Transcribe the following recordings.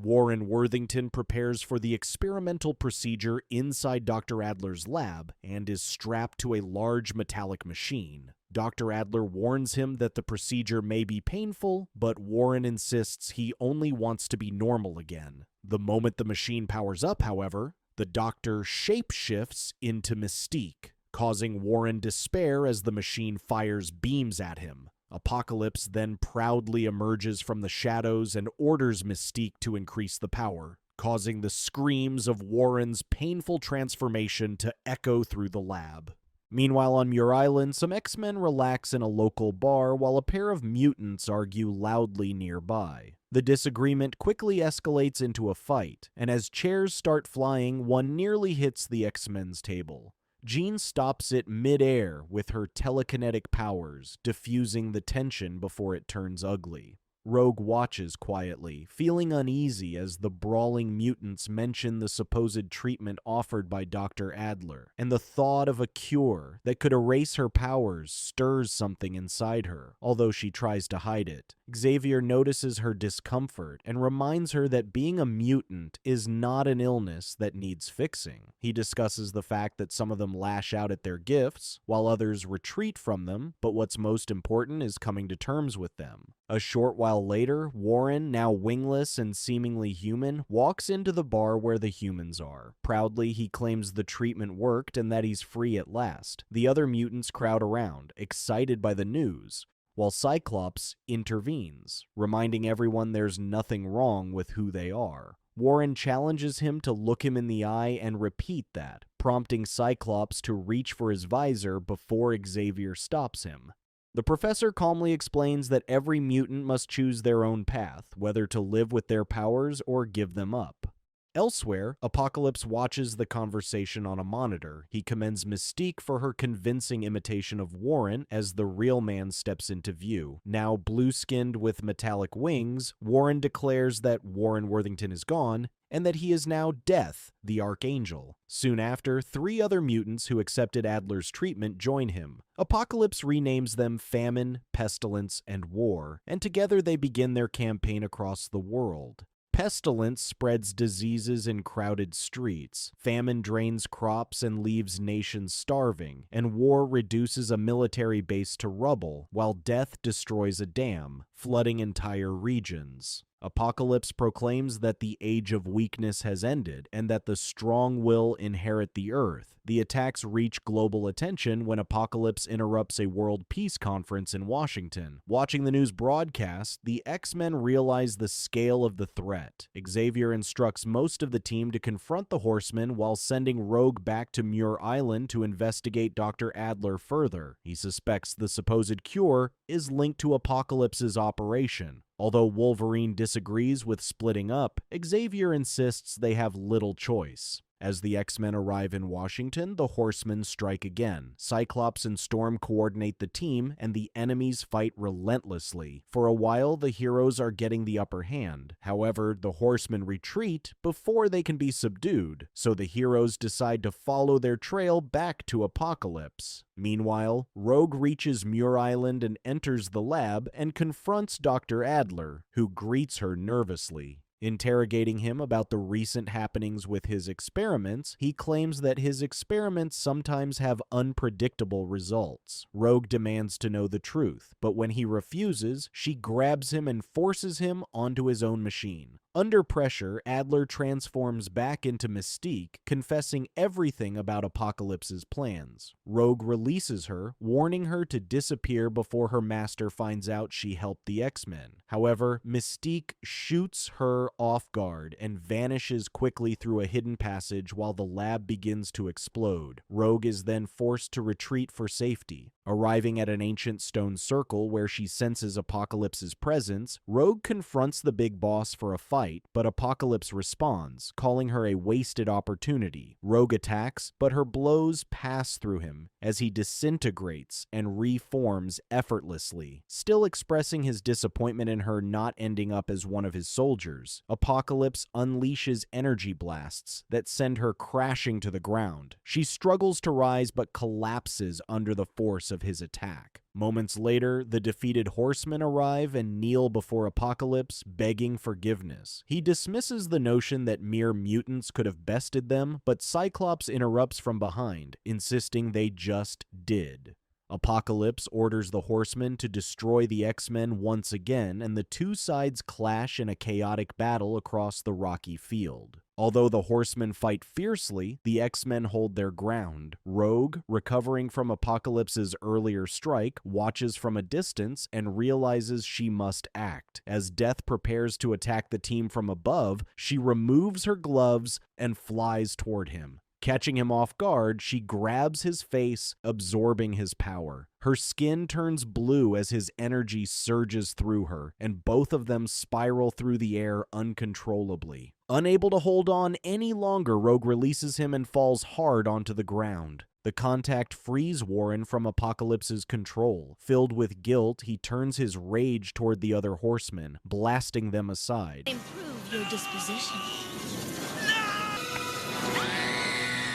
Warren Worthington prepares for the experimental procedure inside Dr. Adler's lab and is strapped to a large metallic machine. Dr. Adler warns him that the procedure may be painful, but Warren insists he only wants to be normal again. The moment the machine powers up, however, the doctor shapeshifts into Mystique, causing Warren despair as the machine fires beams at him. Apocalypse then proudly emerges from the shadows and orders Mystique to increase the power, causing the screams of Warren's painful transformation to echo through the lab. Meanwhile, on Muir Island, some X-Men relax in a local bar while a pair of mutants argue loudly nearby. The disagreement quickly escalates into a fight, and as chairs start flying, one nearly hits the X-Men's table. Jean stops it mid-air with her telekinetic powers, diffusing the tension before it turns ugly. Rogue watches quietly, feeling uneasy as the brawling mutants mention the supposed treatment offered by Dr. Adler, and the thought of a cure that could erase her powers stirs something inside her, although she tries to hide it. Xavier notices her discomfort and reminds her that being a mutant is not an illness that needs fixing. He discusses the fact that some of them lash out at their gifts, while others retreat from them, but what's most important is coming to terms with them. A short while later, Warren, now wingless and seemingly human, walks into the bar where the humans are. Proudly, he claims the treatment worked and that he's free at last. The other mutants crowd around, excited by the news, while Cyclops intervenes, reminding everyone there's nothing wrong with who they are. Warren challenges him to look him in the eye and repeat that, prompting Cyclops to reach for his visor before Xavier stops him. The professor calmly explains that every mutant must choose their own path, whether to live with their powers or give them up. Elsewhere, Apocalypse watches the conversation on a monitor. He commends Mystique for her convincing imitation of Warren as the real man steps into view. Now blue-skinned with metallic wings, Warren declares that Warren Worthington is gone, and that he is now Death, the Archangel. Soon after, 3 other mutants who accepted Adler's treatment join him. Apocalypse renames them Famine, Pestilence, and War, and together they begin their campaign across the world. Pestilence spreads diseases in crowded streets, famine drains crops and leaves nations starving, and war reduces a military base to rubble, while death destroys a dam, flooding entire regions. Apocalypse proclaims that the age of weakness has ended, and that the strong will inherit the earth. The attacks reach global attention when Apocalypse interrupts a world peace conference in Washington. Watching the news broadcast, the X-Men realize the scale of the threat. Xavier instructs most of the team to confront the Horsemen while sending Rogue back to Muir Island to investigate Dr. Adler further. He suspects the supposed cure is linked to Apocalypse's operation. Although Wolverine disagrees with splitting up, Xavier insists they have little choice. As the X-Men arrive in Washington, the Horsemen strike again. Cyclops and Storm coordinate the team, and the enemies fight relentlessly. For a while, the heroes are getting the upper hand. However, the Horsemen retreat before they can be subdued, so the heroes decide to follow their trail back to Apocalypse. Meanwhile, Rogue reaches Muir Island and enters the lab and confronts Dr. Adler, who greets her nervously. Interrogating him about the recent happenings with his experiments, he claims that his experiments sometimes have unpredictable results. Rogue demands to know the truth, but when he refuses, she grabs him and forces him onto his own machine. Under pressure, Adler transforms back into Mystique, confessing everything about Apocalypse's plans. Rogue releases her, warning her to disappear before her master finds out she helped the X-Men. However, Mystique shoots her off guard and vanishes quickly through a hidden passage while the lab begins to explode. Rogue is then forced to retreat for safety. Arriving at an ancient stone circle where she senses Apocalypse's presence, Rogue confronts the big boss for a fight, but Apocalypse responds, calling her a wasted opportunity. Rogue attacks, but her blows pass through him as he disintegrates and reforms effortlessly. Still expressing his disappointment in her not ending up as one of his soldiers, Apocalypse unleashes energy blasts that send her crashing to the ground. She struggles to rise but collapses under the force of his attack. Moments later, the defeated horsemen arrive and kneel before Apocalypse, begging forgiveness. He dismisses the notion that mere mutants could have bested them, but Cyclops interrupts from behind, insisting they just did. Apocalypse orders the Horsemen to destroy the X-Men once again, and the two sides clash in a chaotic battle across the rocky field. Although the Horsemen fight fiercely, the X-Men hold their ground. Rogue, recovering from Apocalypse's earlier strike, watches from a distance and realizes she must act. As Death prepares to attack the team from above, she removes her gloves and flies toward him. Catching him off guard, she grabs his face, absorbing his power. Her skin turns blue as his energy surges through her, and both of them spiral through the air uncontrollably. Unable to hold on any longer, Rogue releases him and falls hard onto the ground. The contact frees Warren from Apocalypse's control. Filled with guilt, he turns his rage toward the other horsemen, blasting them aside. Improve your disposition.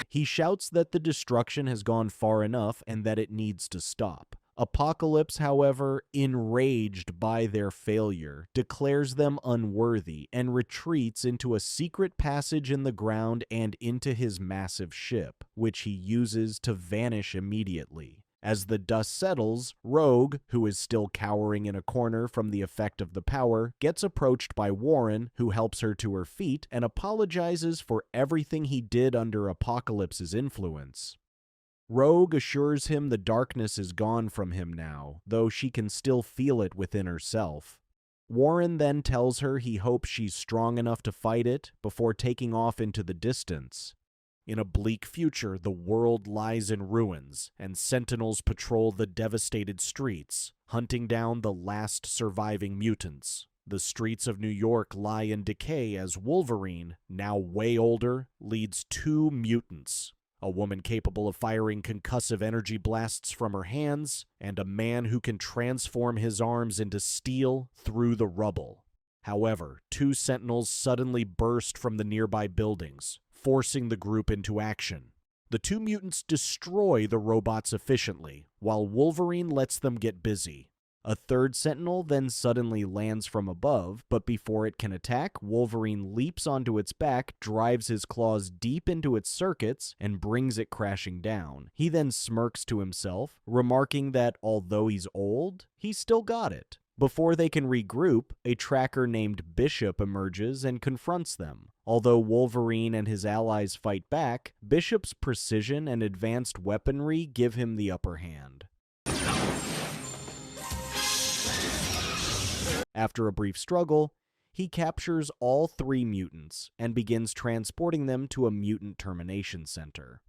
He shouts that the destruction has gone far enough and that it needs to stop. Apocalypse, however, enraged by their failure, declares them unworthy and retreats into a secret passage in the ground and into his massive ship, which he uses to vanish immediately. As the dust settles, Rogue, who is still cowering in a corner from the effect of the power, gets approached by Warren, who helps her to her feet and apologizes for everything he did under Apocalypse's influence. Rogue assures him the darkness is gone from him now, though she can still feel it within herself. Warren then tells her he hopes she's strong enough to fight it before taking off into the distance. In a bleak future, the world lies in ruins, and sentinels patrol the devastated streets, hunting down the last surviving mutants. The streets of New York lie in decay as Wolverine, now way older, leads two mutants. A woman capable of firing concussive energy blasts from her hands, and a man who can transform his arms into steel through the rubble. However, two sentinels suddenly burst from the nearby buildings, forcing the group into action. The two mutants destroy the robots efficiently, while Wolverine lets them get busy. A third sentinel then suddenly lands from above, but before it can attack, Wolverine leaps onto its back, drives his claws deep into its circuits, and brings it crashing down. He then smirks to himself, remarking that although he's old, he's still got it. Before they can regroup, a tracker named Bishop emerges and confronts them. Although Wolverine and his allies fight back, Bishop's precision and advanced weaponry give him the upper hand. After a brief struggle, he captures all three mutants and begins transporting them to a mutant termination center.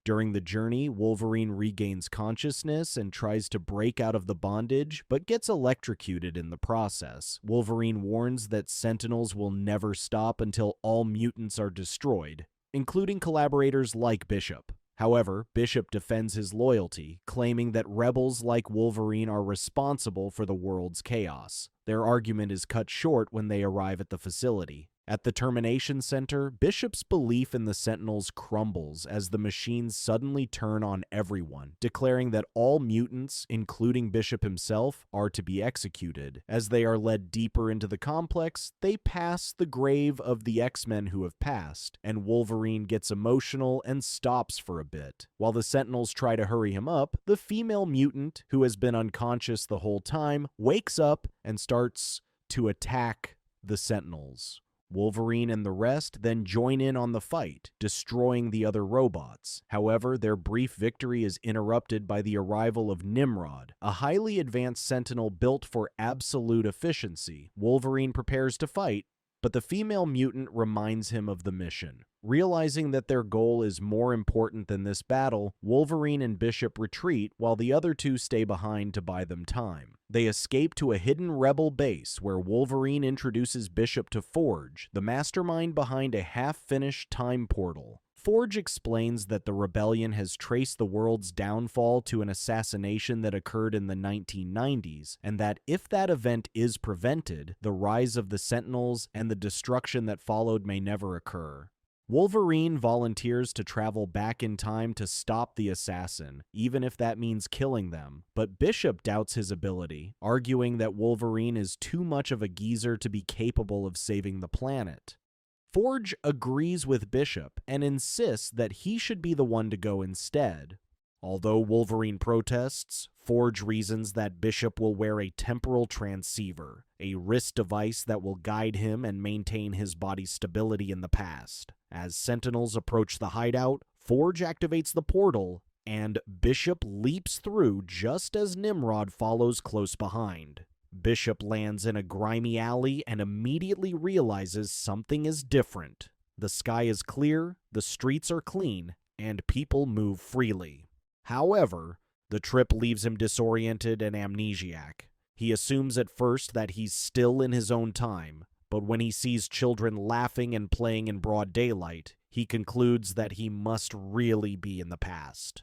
During the journey, Wolverine regains consciousness and tries to break out of the bondage, but gets electrocuted in the process. Wolverine warns that Sentinels will never stop until all mutants are destroyed, including collaborators like Bishop. However, Bishop defends his loyalty, claiming that rebels like Wolverine are responsible for the world's chaos. Their argument is cut short when they arrive at the facility. At the Termination Center, Bishop's belief in the Sentinels crumbles as the machines suddenly turn on everyone, declaring that all mutants, including Bishop himself, are to be executed. As they are led deeper into the complex, they pass the grave of the X-Men who have passed, and Wolverine gets emotional and stops for a bit. While the Sentinels try to hurry him up, the female mutant, who has been unconscious the whole time, wakes up and starts to attack the Sentinels. Wolverine and the rest then join in on the fight, destroying the other robots. However, their brief victory is interrupted by the arrival of Nimrod, a highly advanced Sentinel built for absolute efficiency. Wolverine prepares to fight, but the female mutant reminds him of the mission. Realizing that their goal is more important than this battle, Wolverine and Bishop retreat while the other two stay behind to buy them time. They escape to a hidden rebel base where Wolverine introduces Bishop to Forge, the mastermind behind a half-finished time portal. Forge explains that the rebellion has traced the world's downfall to an assassination that occurred in the 1990s, and that if that event is prevented, the rise of the Sentinels and the destruction that followed may never occur. Wolverine volunteers to travel back in time to stop the assassin, even if that means killing them, but Bishop doubts his ability, arguing that Wolverine is too much of a geezer to be capable of saving the planet. Forge agrees with Bishop and insists that he should be the one to go instead. Although Wolverine protests, Forge reasons that Bishop will wear a temporal transceiver, a wrist device that will guide him and maintain his body's stability in the past. As Sentinels approach the hideout, Forge activates the portal, and Bishop leaps through just as Nimrod follows close behind. Bishop lands in a grimy alley and immediately realizes something is different. The sky is clear, the streets are clean, and people move freely. However, the trip leaves him disoriented and amnesiac. He assumes at first that he's still in his own time, but when he sees children laughing and playing in broad daylight, he concludes that he must really be in the past.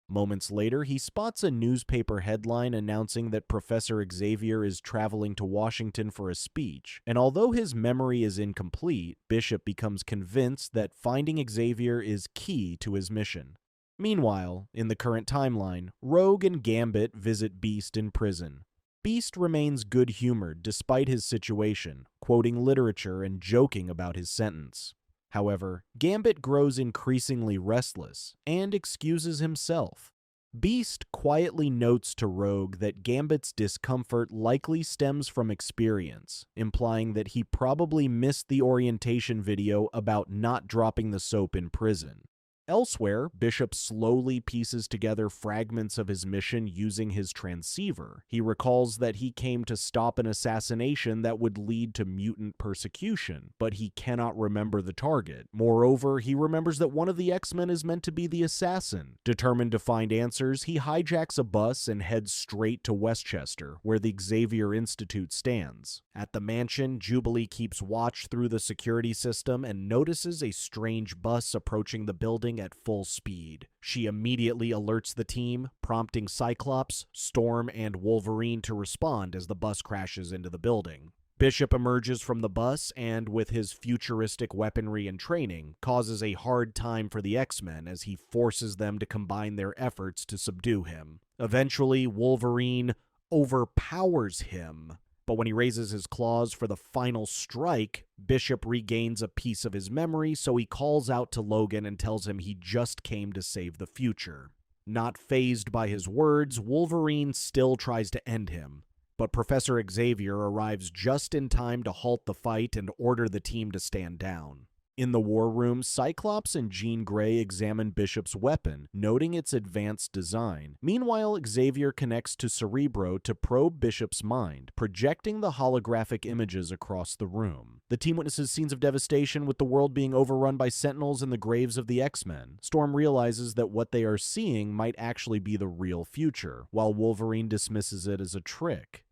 Moments later, he spots a newspaper headline announcing that Professor Xavier is traveling to Washington for a speech, and although his memory is incomplete, Bishop becomes convinced that finding Xavier is key to his mission. Meanwhile, in the current timeline, Rogue and Gambit visit Beast in prison. Beast remains good-humored despite his situation, quoting literature and joking about his sentence. However, Gambit grows increasingly restless and excuses himself. Beast quietly notes to Rogue that Gambit's discomfort likely stems from experience, implying that he probably missed the orientation video about not dropping the soap in prison. Elsewhere, Bishop slowly pieces together fragments of his mission using his transceiver. He recalls that he came to stop an assassination that would lead to mutant persecution, but he cannot remember the target. Moreover, he remembers that one of the X-Men is meant to be the assassin. Determined to find answers, he hijacks a bus and heads straight to Westchester, where the Xavier Institute stands. At the mansion, Jubilee keeps watch through the security system and notices a strange bus approaching the building at full speed. She immediately alerts the team, prompting Cyclops, Storm, and Wolverine to respond as the bus crashes into the building. Bishop emerges from the bus and, with his futuristic weaponry and training, causes a hard time for the X-Men as he forces them to combine their efforts to subdue him. Eventually, Wolverine overpowers him. But when he raises his claws for the final strike, Bishop regains a piece of his memory, so he calls out to Logan and tells him he just came to save the future. Not fazed by his words, Wolverine still tries to end him, but Professor Xavier arrives just in time to halt the fight and order the team to stand down. In the war room, Cyclops and Jean Grey examine Bishop's weapon, noting its advanced design. Meanwhile, Xavier connects to Cerebro to probe Bishop's mind, projecting the holographic images across the room. The team witnesses scenes of devastation, with the world being overrun by Sentinels and the graves of the X-Men. Storm realizes that what they are seeing might actually be the real future, while Wolverine dismisses it as a trick.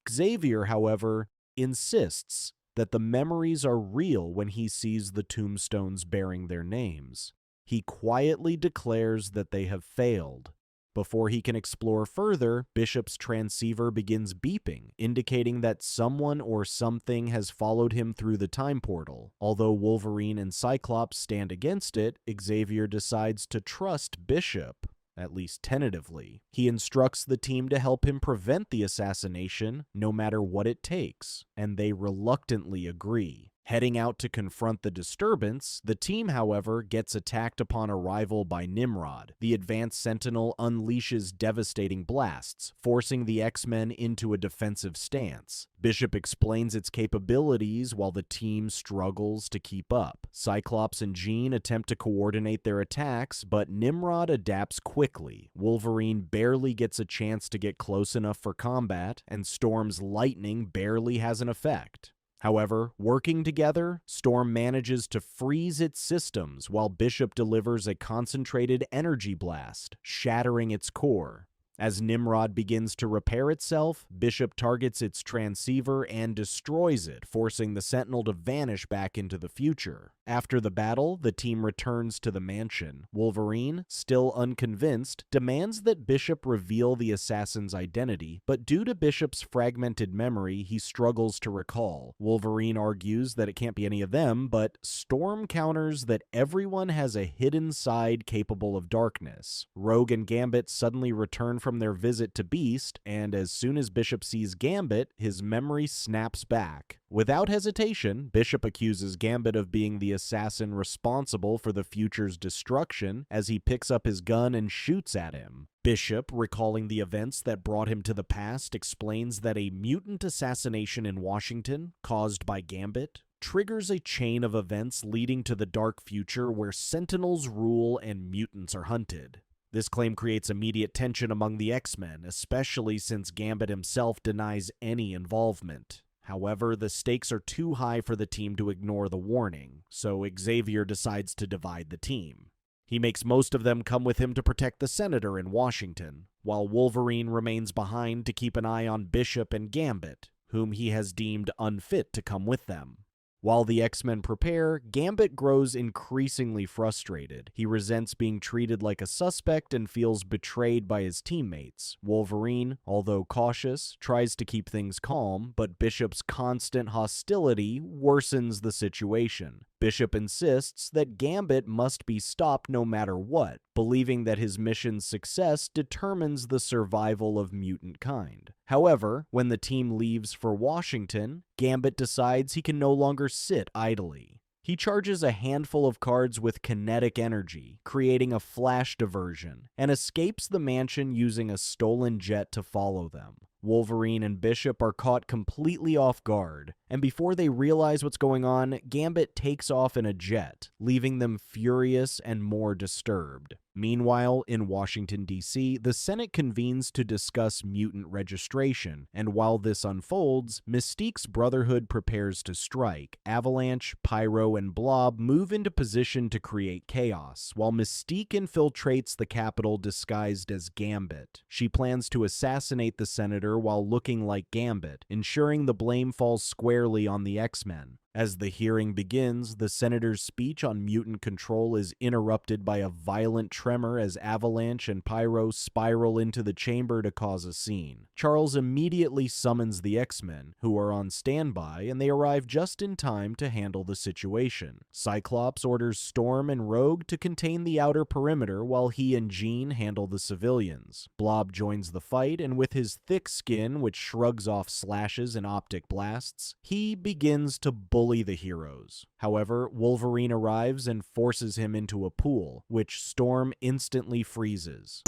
Xavier, however, insists that the memories are real when he sees the tombstones bearing their names. He quietly declares that they have failed. Before he can explore further, Bishop's transceiver begins beeping, indicating that someone or something has followed him through the time portal. Although Wolverine and Cyclops stand against it, Xavier decides to trust Bishop, at least tentatively. He instructs the team to help him prevent the assassination, no matter what it takes, and they reluctantly agree. Heading out to confront the disturbance, the team, however, gets attacked upon arrival by Nimrod. The advanced Sentinel unleashes devastating blasts, forcing the X-Men into a defensive stance. Bishop explains its capabilities while the team struggles to keep up. Cyclops and Jean attempt to coordinate their attacks, but Nimrod adapts quickly. Wolverine barely gets a chance to get close enough for combat, and Storm's lightning barely has an effect. However, working together, Storm manages to freeze its systems while Bishop delivers a concentrated energy blast, shattering its core. As Nimrod begins to repair itself, Bishop targets its transceiver and destroys it, forcing the Sentinel to vanish back into the future. After the battle, the team returns to the mansion. Wolverine, still unconvinced, demands that Bishop reveal the assassin's identity, but due to Bishop's fragmented memory, he struggles to recall. Wolverine argues that it can't be any of them, but Storm counters that everyone has a hidden side capable of darkness. Rogue and Gambit suddenly return from their visit to Beast, and as soon as Bishop sees Gambit, his memory snaps back. Without hesitation, Bishop accuses Gambit of being the assassin responsible for the future's destruction as he picks up his gun and shoots at him. Bishop, recalling the events that brought him to the past, explains that a mutant assassination in Washington, caused by Gambit, triggers a chain of events leading to the dark future where Sentinels rule and mutants are hunted. This claim creates immediate tension among the X-Men, especially since Gambit himself denies any involvement. However, the stakes are too high for the team to ignore the warning, so Xavier decides to divide the team. He makes most of them come with him to protect the Senator in Washington, while Wolverine remains behind to keep an eye on Bishop and Gambit, whom he has deemed unfit to come with them. While the X-Men prepare, Gambit grows increasingly frustrated. He resents being treated like a suspect and feels betrayed by his teammates. Wolverine, although cautious, tries to keep things calm, but Bishop's constant hostility worsens the situation. Bishop insists that Gambit must be stopped no matter what, believing that his mission's success determines the survival of mutant kind. However, when the team leaves for Washington, Gambit decides he can no longer sit idly. He charges a handful of cards with kinetic energy, creating a flash diversion, and escapes the mansion using a stolen jet to follow them. Wolverine and Bishop are caught completely off guard, and before they realize what's going on, Gambit takes off in a jet, leaving them furious and more disturbed. Meanwhile, in Washington, D.C., the Senate convenes to discuss mutant registration, and while this unfolds, Mystique's Brotherhood prepares to strike. Avalanche, Pyro, and Blob move into position to create chaos, while Mystique infiltrates the Capitol disguised as Gambit. She plans to assassinate the Senator while looking like Gambit, ensuring the blame falls squarely on the X-Men. As the hearing begins, the Senator's speech on mutant control is interrupted by a violent tremor as Avalanche and Pyro spiral into the chamber to cause a scene. Charles immediately summons the X-Men, who are on standby, and they arrive just in time to handle the situation. Cyclops orders Storm and Rogue to contain the outer perimeter while he and Jean handle the civilians. Blob joins the fight, and with his thick skin, which shrugs off slashes and optic blasts, he begins to bully the heroes. However, Wolverine arrives and forces him into a pool, which Storm instantly freezes.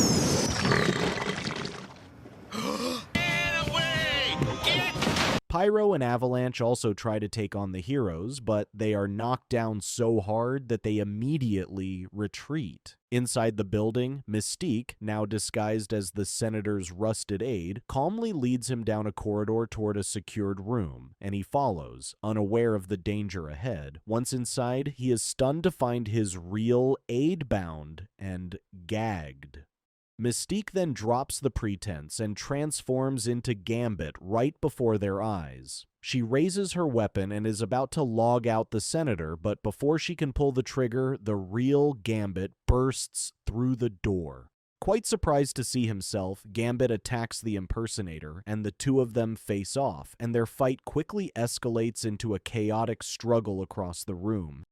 Pyro and Avalanche also try to take on the heroes, but they are knocked down so hard that they immediately retreat. Inside the building, Mystique, now disguised as the Senator's rusted aide, calmly leads him down a corridor toward a secured room, and he follows, unaware of the danger ahead. Once inside, he is stunned to find his real aide bound and gagged. Mystique then drops the pretense and transforms into Gambit right before their eyes. She raises her weapon and is about to log out the Senator, but before she can pull the trigger, the real Gambit bursts through the door. Quite surprised to see himself, Gambit attacks the impersonator, and the two of them face off, and their fight quickly escalates into a chaotic struggle across the room.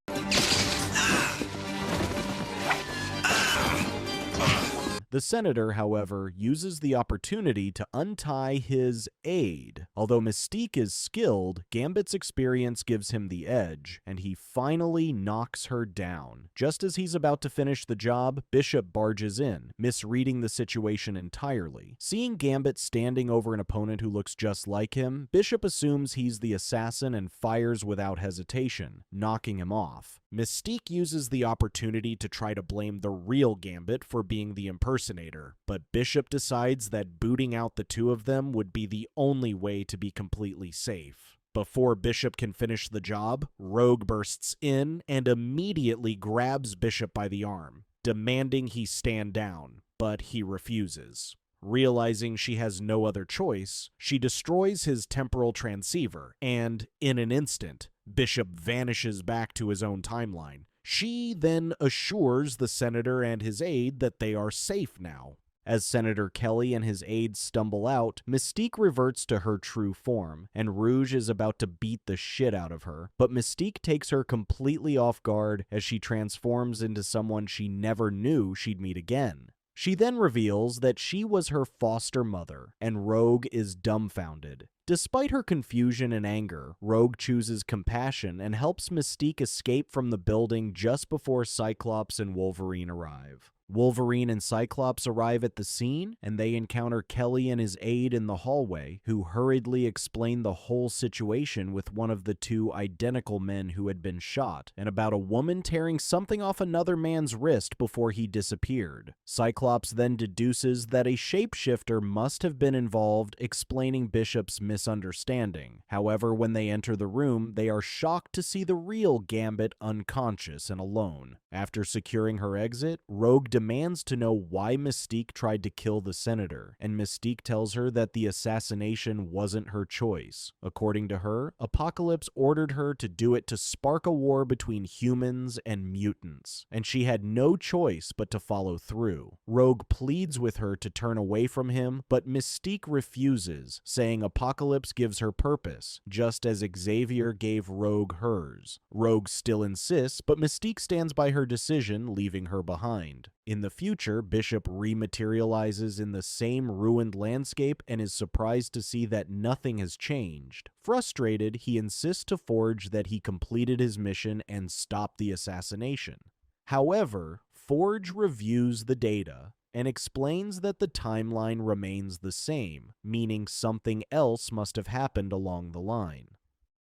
The Senator, however, uses the opportunity to untie his aide. Although Mystique is skilled, Gambit's experience gives him the edge, and he finally knocks her down. Just as he's about to finish the job, Bishop barges in, misreading the situation entirely. Seeing Gambit standing over an opponent who looks just like him, Bishop assumes he's the assassin and fires without hesitation, knocking him off. Mystique uses the opportunity to try to blame the real Gambit for being the impersonator, but Bishop decides that booting out the two of them would be the only way to be completely safe. Before Bishop can finish the job, Rogue bursts in and immediately grabs Bishop by the arm, demanding he stand down, but he refuses. Realizing she has no other choice, she destroys his temporal transceiver, and, in an instant, Bishop vanishes back to his own timeline. She then assures the senator and his aide that they are safe now. As Senator Kelly and his aides stumble out, Mystique reverts to her true form, and Rouge is about to beat the shit out of her, but Mystique takes her completely off guard as she transforms into someone she never knew she'd meet again. She then reveals that she was her foster mother, and Rogue is dumbfounded. Despite her confusion and anger, Rogue chooses compassion and helps Mystique escape from the building just before Cyclops and Wolverine arrive. Wolverine and Cyclops arrive at the scene, and they encounter Kelly and his aide in the hallway, who hurriedly explain the whole situation with one of the two identical men who had been shot, and about a woman tearing something off another man's wrist before he disappeared. Cyclops then deduces that a shapeshifter must have been involved, explaining Bishop's misunderstanding. However, when they enter the room, they are shocked to see the real Gambit unconscious and alone. After securing her exit, Rogue demands to know why Mystique tried to kill the senator, and Mystique tells her that the assassination wasn't her choice. According to her, Apocalypse ordered her to do it to spark a war between humans and mutants, and she had no choice but to follow through. Rogue pleads with her to turn away from him, but Mystique refuses, saying Apocalypse gives her purpose, just as Xavier gave Rogue hers. Rogue still insists, but Mystique stands by her decision, leaving her behind. In the future, Bishop rematerializes in the same ruined landscape and is surprised to see that nothing has changed. Frustrated, he insists to Forge that he completed his mission and stopped the assassination. However, Forge reviews the data and explains that the timeline remains the same, meaning something else must have happened along the line.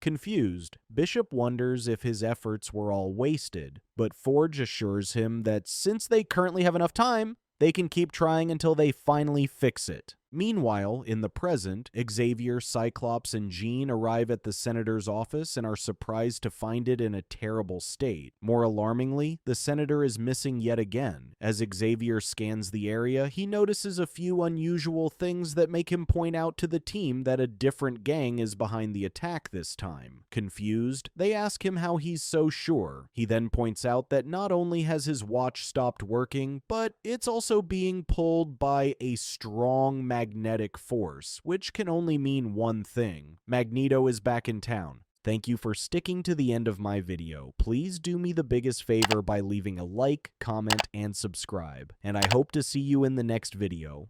Confused, Bishop wonders if his efforts were all wasted, but Forge assures him that since they currently have enough time, they can keep trying until they finally fix it. Meanwhile, in the present, Xavier, Cyclops, and Jean arrive at the senator's office and are surprised to find it in a terrible state. More alarmingly, the senator is missing yet again. As Xavier scans the area, he notices a few unusual things that make him point out to the team that a different gang is behind the attack this time. Confused, they ask him how he's so sure. He then points out that not only has his watch stopped working, but it's also being pulled by a strong magnetic force, which can only mean one thing. Magneto is back in town. Thank you for sticking to the end of my video. Please do me the biggest favor by leaving a like, comment, and subscribe. And I hope to see you in the next video.